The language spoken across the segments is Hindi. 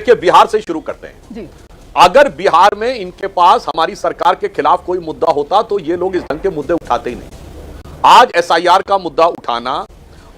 देखिए, बिहार से शुरू करते हैं जी। अगर बिहार में इनके पास हमारी सरकार के खिलाफ कोई मुद्दा होता तो ये लोग इस ढंग के मुद्दे उठाते ही नहीं। आज एसआईआर का मुद्दा उठाना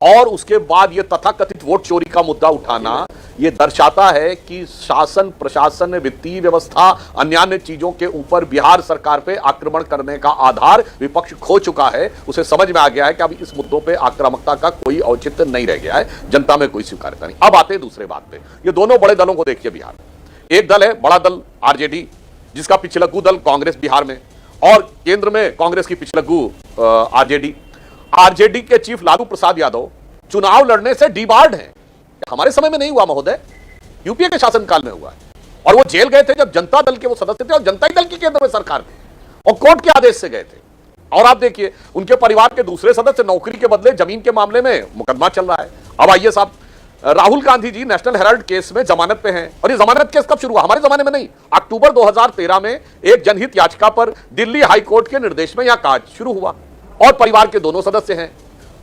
और उसके बाद ये तथाकथित वोट चोरी का मुद्दा उठाना, ये दर्शाता है कि शासन प्रशासन वित्तीय व्यवस्था अन्य अन्य चीजों के ऊपर बिहार सरकार पे आक्रमण करने का आधार विपक्ष खो चुका है। उसे समझ में आ गया है कि अब इस मुद्दों पे आक्रामकता का कोई औचित्य नहीं रह गया है, जनता में कोई स्वीकार्यता नहीं। अब आते हैं दूसरे बात पे। ये दोनों बड़े दलों को देखिए बिहार में। एक दल है बड़ा दल आरजेडी, जिसका पिछलग्गू दल कांग्रेस बिहार में, और केंद्र में कांग्रेस की पिछलग्गू आरजेडी। आरजेडी के चीफ लालू प्रसाद यादव चुनाव लड़ने से डिबार्ड हैं। हमारे समय में नहीं हुआ महोदय, यूपीए के शासनकाल में हुआ है। और वो जेल गए थे जब जनता दल के वो सदस्य थे और जनता ही दल की केंद्र में सरकार थी, और कोर्ट के आदेश से गए थे। और आप देखिए उनके परिवार के दूसरे सदस्य नौकरी के बदले जमीन के मामले में मुकदमा चल रहा है। अब आइए साहब, Rahul Gandhi ji national Herald case में जमानत पे हैं, और ये जमानत केस कब शुरू हुआ? हमारे जमाने में नहीं, अक्टूबर 2013 में एक जनहित याचिका पर दिल्ली हाईकोर्ट के निर्देश में यह कार्य शुरू हुआ, और परिवार के दोनों सदस्य हैं।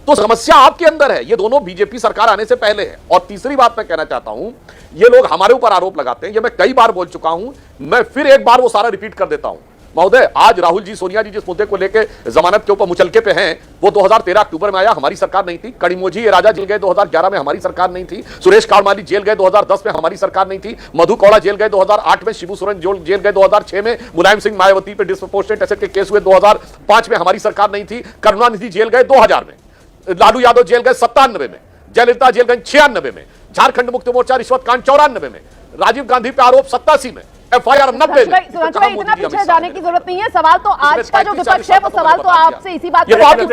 तो समस्या आपके अंदर है, ये दोनों बीजेपी सरकार आने से पहले है। और तीसरी बात मैं कहना चाहता हूं, ये लोग हमारे ऊपर आरोप लगाते हैं, ये मैं कई बार बोल चुका हूं, मैं फिर एक बार वो सारा रिपीट कर देता हूं। महोदय, आज राहुल जी सोनिया जी जिस मुद्दे को लेकर जमानत के ऊपर मुचलके पे हैं, वो 2013 अक्टूबर में आया, हमारी सरकार नहीं थी। कड़िमोजी राजा जेल गए 2011 में, हमारी सरकार नहीं थी। सुरेश काड़माली जेल गए 2010 में, हमारी सरकार नहीं थी। मधु कौड़ा जेल गए 2008 में, शिबू सोरेन जेल गए 2006 में, मुलायम सिंह मायावती पे डिस्प्रोपोर्शनेट एसेट के केस हुए 2005 में, हमारी सरकार नहीं थी। करुणानिधि जेल गए 2000 में, लालू यादव जेल गए 97 में, जयललिता जेल गए 96 में, झारखंड मुक्ति मोर्चा रिश्वत कांड 94 में, राजीव गांधी पे आरोप 87 में, एफआईआर 90 में। इतना पीछे जाने की जरूरत नहीं है। सवाल तो आज का जो विपक्ष है वो सवाल तो आपसे इसी बात पर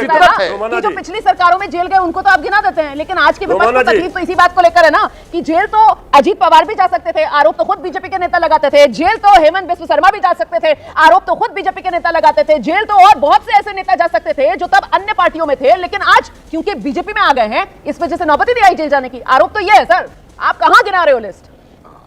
कि जो पिछली सरकारों में जेल गए उनको तो आप गिना देते हैं, लेकिन आज के विपक्ष को तकलीफ तो इसी बात को लेकर है ना कि जेल तो अजीत पवार भी जा सकते थे, आरोप तो खुद बीजेपी के नेता लगाते थे। जेल तो हेमंत बिस्व शर्मा भी जा सकते थे, आरोप तो खुद बीजेपी के नेता लगाते थे। जेल तो और बहुत से ऐसे नेता जा सकते थे जो तब अन्य पार्टियों में थे, लेकिन आज क्योंकि बीजेपी में आ गए हैं, इस वजह से नौबत ही आई जेल जाने की। आरोप तो ये है सर, आप कहां गिना रहे हो लिस्ट?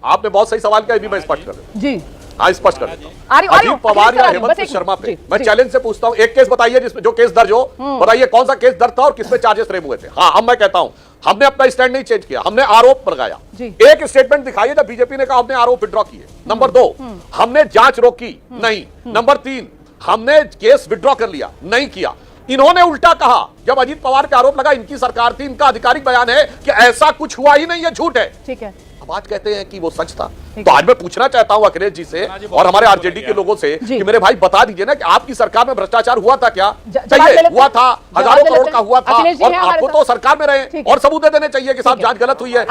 आपने बहुत सही सवाल किया, भी मैं स्पष्ट कर दूं जी। हाँ, स्पष्ट कर देता हूं। अजीत पवार या हेमंत शर्मा पे मैं चैलेंज से पूछता हूं, एक केस बताइए जिसमें जो केस दर्ज हो, बताइए कौन सा केस दर्ज था और किसमें चार्जेस फ्रेम हुए थे। हाँ, अब मैं कहता हूं, हमने अपना स्टैंड नहीं चेंज किया, हमने आरोप लगाया। एक स्टेटमेंट दिखाइए जब बीजेपी ने कहा हमने आरोप विड्रॉ किए। नंबर 2, हमने जांच रोकी, नहीं। नंबर 3, हमने केस विड्रॉ कर लिया, नहीं किया। इन्होंने उल्टा कहा, जब अजीत पवार पे आरोप लगा इनकी सरकार थी, इनका आधिकारिक बयान है कि ऐसा कुछ हुआ ही नहीं, ये झूठ है। ठीक है, आज कहते हैं कि वो सच था। तो आज मैं पूछना चाहता हूं अखिलेश जी से और हमारे आरजेडी के लोगों से कि मेरे भाई बता दीजिए ना कि आपकी सरकार में भ्रष्टाचार हुआ था क्या? चाहिए हुआ था, हजारों करोड़ का हुआ था, और आपको तो सरकार में रहे और सबूत देने चाहिए कि साहब जांच गलत हुई है।